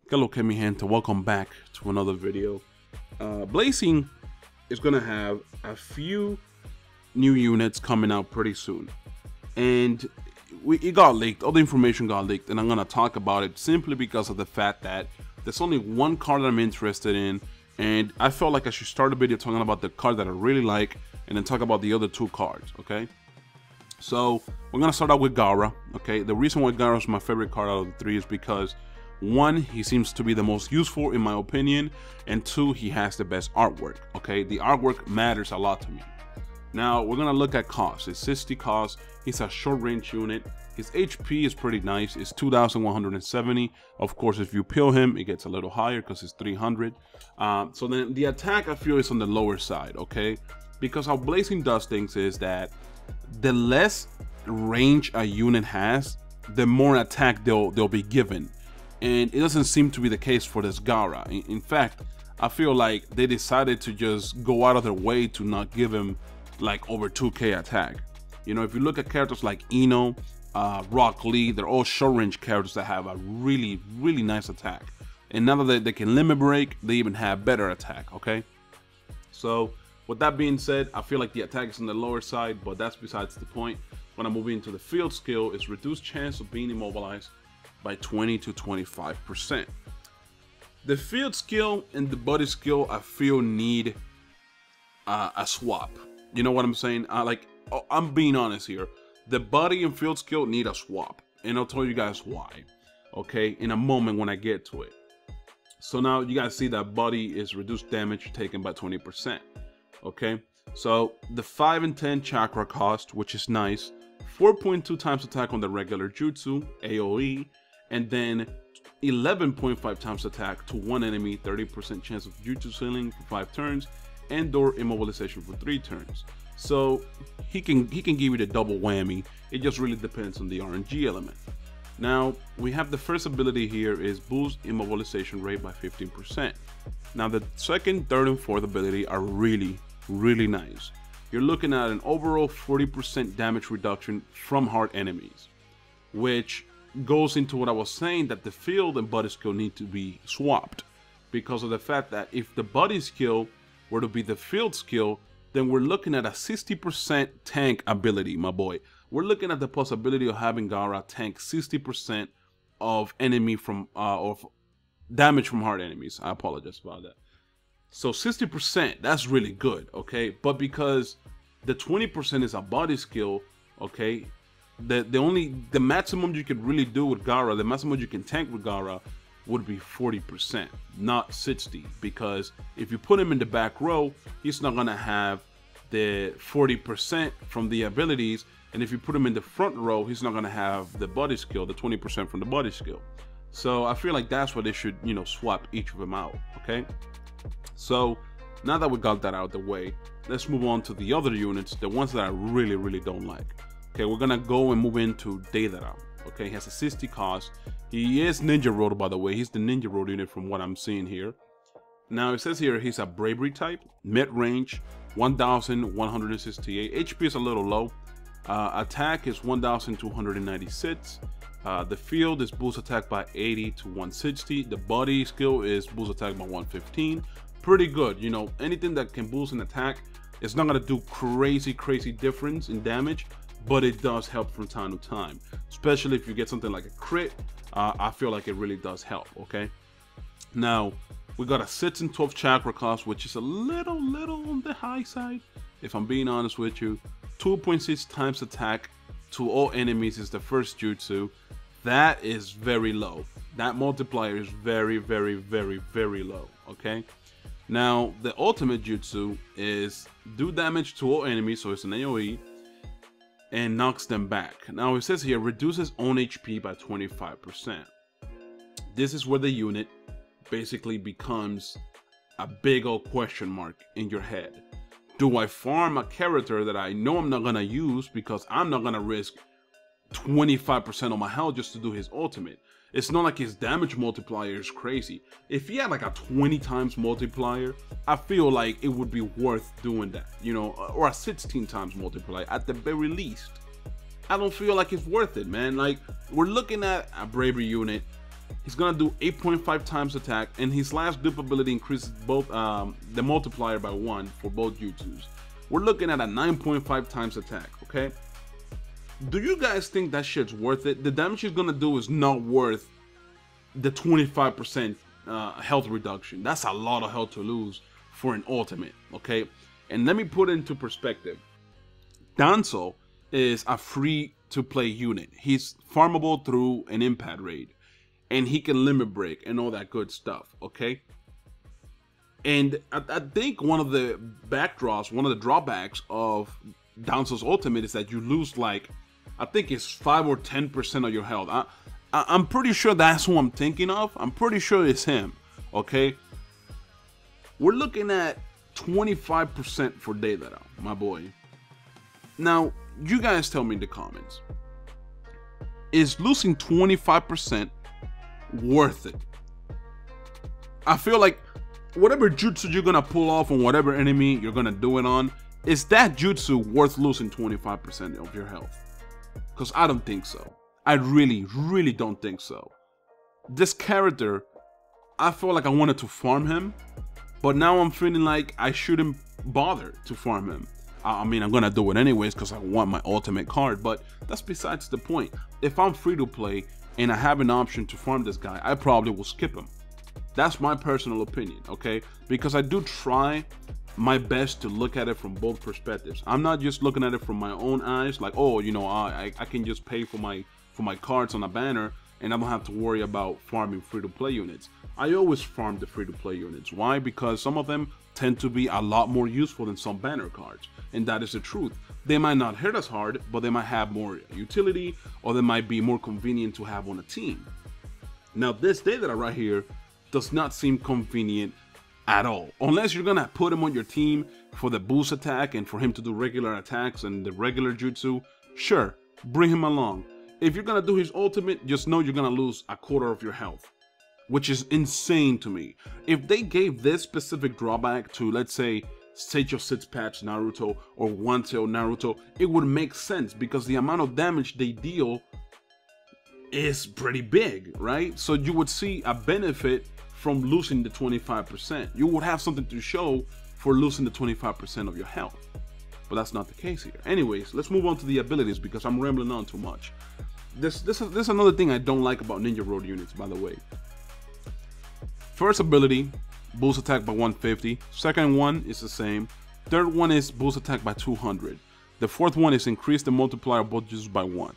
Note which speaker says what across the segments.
Speaker 1: Hello, mi gente. Welcome back to another video. Blazing is gonna have a few new units coming out pretty soon, and it got leaked. All the information got leaked, and I'm gonna talk about it simply because of the fact that there's only one card that I'm interested in, and I felt like I should start a video talking about the card that I really like, and then talk about the other two cards. Okay. So we're gonna start out with Gaara. Okay. The reason why Gaara is my favorite card out of the three is because, one, he seems to be the most useful in my opinion, and two, he has the best artwork. Okay, the artwork matters a lot to me. Now we're gonna look at cost. It's 60 cost. He's a short range unit. His HP is pretty nice. It's 2,170. Of course, if you peel him, it gets a little higher because it's 300. So then the attack, I feel, is on the lower side. Okay, because how Blazing does things is that the less range a unit has, the more attack they'll be given. And it doesn't seem to be the case for this Gaara. In fact, I feel like they decided to just go out of their way to not give him like over 2k attack. You know, if you look at characters like Ino, Rock Lee, they're all short range characters that have a really nice attack. And now that they can limit break, they even have better attack, okay? So with that being said, I feel like the attack is on the lower side, but that's besides the point. When I move into the field skill, it's reduced chance of being immobilized by 20 to 25%. The field skill and the body skill, I feel, need a swap. You know what I'm saying? I'm being honest here. The body and field skill need a swap, and I'll tell you guys why, okay, in a moment when I get to it. So now you guys see that body is reduced damage taken by 20%. Okay, so the 5 and 10 chakra cost, which is nice. 4.2 times attack on the regular jutsu, AoE, and then 11.5 times attack to one enemy, 30% chance of jutsu ceiling for 5 turns, and or immobilization for 3 turns. So he can give you the double whammy. It just really depends on the RNG element. Now we have the first ability here is boost immobilization rate by 15%. Now the second, third, and fourth ability are really nice. You're looking at an overall 40% damage reduction from hard enemies, which goes into what I was saying, that the field and body skill need to be swapped, because of the fact that if the body skill were to be the field skill, then we're looking at a 60% tank ability, my boy. We're looking at the possibility of having Gaara tank 60% of enemy from of damage from hard enemies. I apologize about that. So 60%, that's really good, okay? But because the 20% is a body skill, okay, the maximum you could really do with Gaara, the maximum you can tank with Gaara would be 40%, not 60, because if you put him in the back row, he's not gonna have the 40% from the abilities, and if you put him in the front row, he's not gonna have the body skill, the 20% from the body skill. So I feel like that's why they should, you know, swap each of them out, okay? So now that we got that out of the way, let's move on to the other units, the ones that I really don't like. Okay, we're gonna go and move into Deidara. Okay, he has a 60 cost. He is Ninja Road, by the way. He's the Ninja Road unit from what I'm seeing here. Now it says here he's a bravery type, mid-range, 1,168. HP is a little low. Attack is 1,296. The field is boost attack by 80 to 160. The body skill is boost attack by 115. Pretty good. You know, anything that can boost an attack, it's not gonna do crazy difference in damage, but it does help from time to time, especially if you get something like a crit. I feel like it really does help. Okay, now we got a 6 and 12 chakra cost, which is a little on the high side, if I'm being honest with you. 2.6 times attack to all enemies is the first jutsu. That is very low. That multiplier is very low. Okay, now the ultimate jutsu is do damage to all enemies, so it's an AoE, and knocks them back. Now it says here reduces own HP by 25%. This is where the unit basically becomes a big old question mark in your head. Do I farm a character that I know I'm not gonna use because I'm not gonna risk 25% of my health just to do his ultimate? It's not like his damage multiplier is crazy. If he had like a 20 times multiplier, I feel like it would be worth doing that, you know, or a 16 times multiplier at the very least. I don't feel like it's worth it, man. Like, we're looking at a bravery unit He's gonna do 8.5 times attack, and his last dupe ability increases both the multiplier by 1 for both jutsus. We're looking at a 9.5 times attack, okay? Do you guys think that shit's worth it? The damage he's gonna do is not worth the 25% health reduction. That's a lot of health to lose for an ultimate, okay? And let me put it into perspective. Danzo is a free-to-play unit. He's farmable through an impact raid, and he can limit break and all that good stuff, okay? And I think one of the backdraws, one of the drawbacks of Danzo's ultimate is that you lose, like, I think it's 5 or 10% of your health. I'm pretty sure that's who I'm thinking of. I'm pretty sure it's him, okay? We're looking at 25% for Deidara, my boy. Now, you guys tell me in the comments, is losing 25% worth it? I feel like whatever jutsu you're gonna pull off on whatever enemy you're gonna do it on, is that jutsu worth losing 25% of your health? Because I don't think so. I really don't think so. This character, I feel like I wanted to farm him, but now I'm feeling like I shouldn't bother to farm him. I mean, I'm gonna do it anyways because I want my ultimate card, but that's besides the point. If I'm free to play and I have an option to farm this guy, I probably will skip him. That's my personal opinion, okay? Because I do try my best to look at it from both perspectives. I'm not just looking at it from my own eyes, like, oh, you know, I can just pay for my cards on a banner and I don't have to worry about farming free-to-play units. I always farm the free-to-play units. Why? Because some of them tend to be a lot more useful than some banner cards, and that is the truth. They might not hit as hard, but they might have more utility, or they might be more convenient to have on a team. Now, this Deidara right here does not seem convenient at all, unless you're gonna put him on your team for the boost attack and for him to do regular attacks and the regular jutsu. Sure, bring him along. If you're gonna do his ultimate, just know you're gonna lose a quarter of your health, which is insane to me. If they gave this specific drawback to, let's say, Seicho 6 patch Naruto or One Tail Naruto, it would make sense because the amount of damage they deal is pretty big, right? So you would see a benefit from losing the 25%. You would have something to show for losing the 25% of your health. But that's not the case here. Anyways, let's move on to the abilities because I'm rambling on too much. This is another thing I don't like about Ninja Road units, by the way. First ability, boost attack by 150. Second one is the same. Third one is boost attack by 200. The fourth one is increase the multiplier of both jutsus by 1.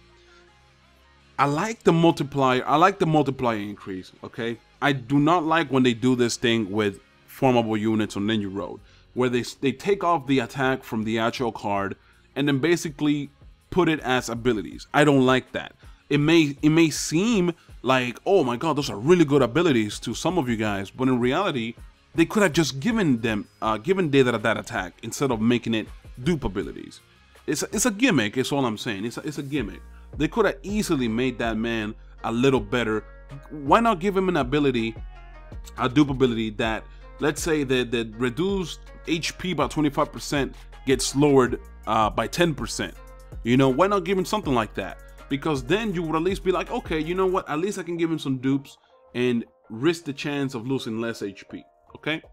Speaker 1: I like the multiplier. I like the multiplier increase, okay? I do not like when they do this thing with formable units on Ninja Road, where they take off the attack from the actual card and then basically put it as abilities. I don't like that. It may seem like, oh my god, those are really good abilities to some of you guys, but in reality, they could have just given them given Deidara that attack instead of making it dupe abilities. It's a gimmick. Is all I'm saying. It's a gimmick. They could have easily made that man a little better. Why not give him an ability, a dupe ability that, let's say, the reduced HP by 25% gets lowered by 10%. You know, why not give him something like that? Because then you would at least be like, okay, you know what? At least I can give him some dupes and risk the chance of losing less HP. Okay?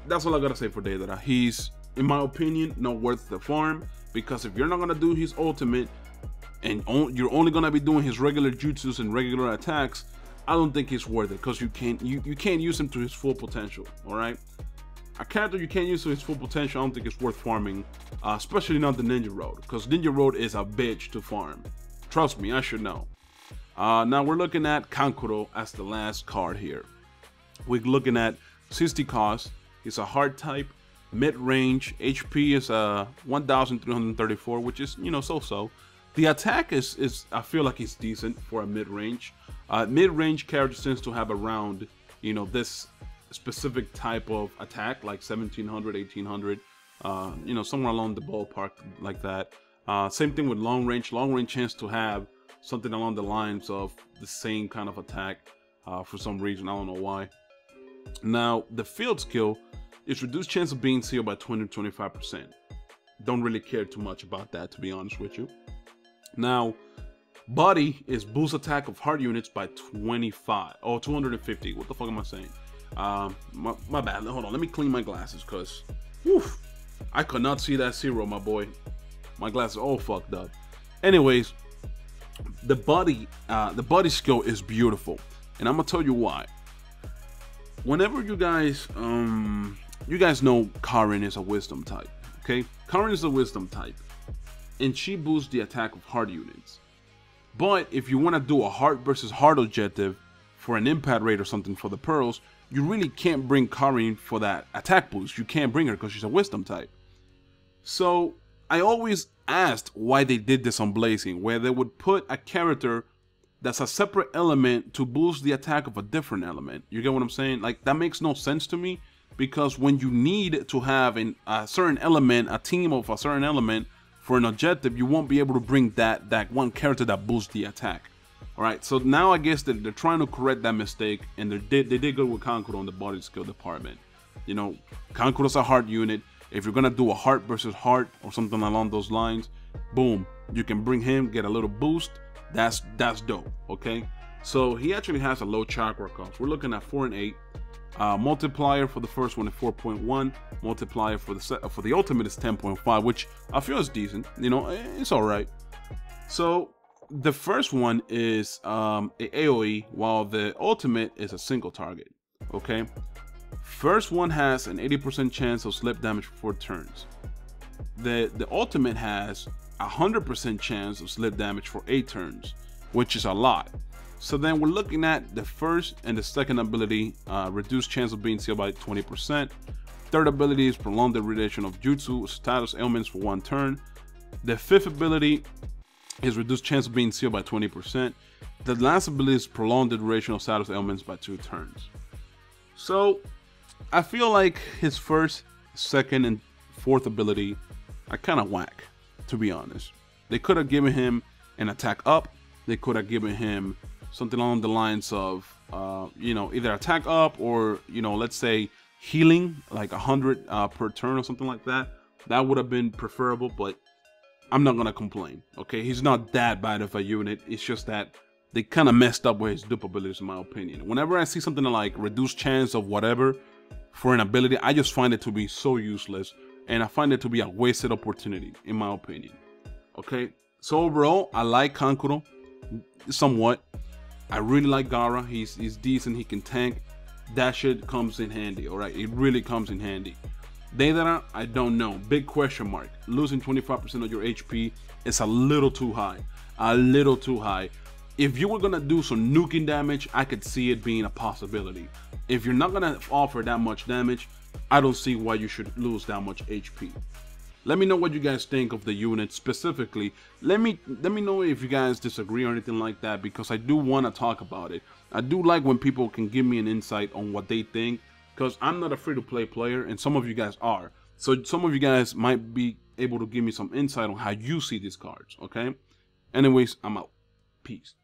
Speaker 1: That's all I gotta say for Deidara. He's, in my opinion, not worth the farm, because if you're not gonna do his ultimate and you're only gonna be doing his regular jutsus and regular attacks, I don't think it's worth it, because you can't use him to his full potential. All right, a character you can't use to his full potential, I don't think it's worth farming, especially not the Ninja Road, because Ninja Road is a bitch to farm. Trust me, I should know. Now we're looking at Kankuro as the last card here. We're looking at 60 cost. He's a hard type, mid-range. HP is 1,334, which is, you know, so-so. The attack is I feel like it's decent for a mid-range. Mid-range character tends to have around, you know, this specific type of attack, like 1,700, 1,800, you know, somewhere along the ballpark like that. Same thing with long range. Long range tends to have something along the lines of the same kind of attack for some reason. I don't know why. Now, the field skill is reduced chance of being sealed by 20 to 25%. Don't really care too much about that, to be honest with you. Now, Body is boost attack of hard units by 25 or 250. What the fuck am I saying? My bad. Hold on. Let me clean my glasses, cause, woof, I could not see that zero, my boy. My glasses are all fucked up. Anyways, the body skill is beautiful, and I'm gonna tell you why. Whenever you guys know Karin is a wisdom type, okay? Karin is a wisdom type, and she boosts the attack of hard units. But if you want to do a hard versus hard objective for an impact rate or something for the pearls, you really can't bring Karin for that attack boost. You can't bring her because she's a wisdom type. So I always asked why they did this on Blazing, where they would put a character that's a separate element to boost the attack of a different element. You get what I'm saying? Like, that makes no sense to me, because when you need to have a certain element, a team of a certain element for an objective, you won't be able to bring that one character that boosts the attack. All right, so now I guess they're trying to correct that mistake, and they did good with Kankuro in the body skill department. You know, Kankuro's a hard unit. If you're gonna do a heart versus heart or something along those lines, boom, you can bring him, get a little boost. That's dope. Okay, so he actually has a low chakra cost. We're looking at 4 and 8. Multiplier for the first one is 4.1. Multiplier for the ultimate is 10.5, which I feel is decent. You know, it's all right. So the first one is a AOE, while the ultimate is a single target. Okay, first one has an 80% chance of slip damage for 4 turns. The ultimate has 100% chance of slip damage for 8 turns, which is a lot. So then we're looking at the first and the second ability, reduced chance of being sealed by 20%. Third ability is prolonged duration of jutsu status ailments for 1 turn. The fifth ability is reduced chance of being sealed by 20%. The last ability is prolonged duration of status ailments by 2 turns. So I feel like his first, second, and fourth ability are kind of whack, to be honest. They could have given him an attack up. They could have given him something along the lines of, you know, either attack up or, you know, let's say healing, like 100 per turn or something like that. That would have been preferable, but I'm not gonna complain. Okay, he's not that bad of a unit. It's just that they kind of messed up with his dupe abilities, in my opinion. Whenever I see something like reduced chance of whatever for an ability, I just find it to be so useless, and I find it to be a wasted opportunity, in my opinion. Okay, so overall, I like Kankuro somewhat. I really like Gaara. He's decent. He can tank. That shit comes in handy. All right, it really comes in handy. Deidara, I don't know. Big question mark. Losing 25% of your HP is a little too high. A little too high. If you were gonna do some nuking damage, I could see it being a possibility. If you're not gonna offer that much damage, I don't see why you should lose that much HP. Let me know what you guys think of the unit specifically. Let me know if you guys disagree or anything like that, because I do want to talk about it. I do like when people can give me an insight on what they think, because I'm not a free-to-play player, and some of you guys are. So some of you guys might be able to give me some insight on how you see these cards, okay? Anyways, I'm out. Peace.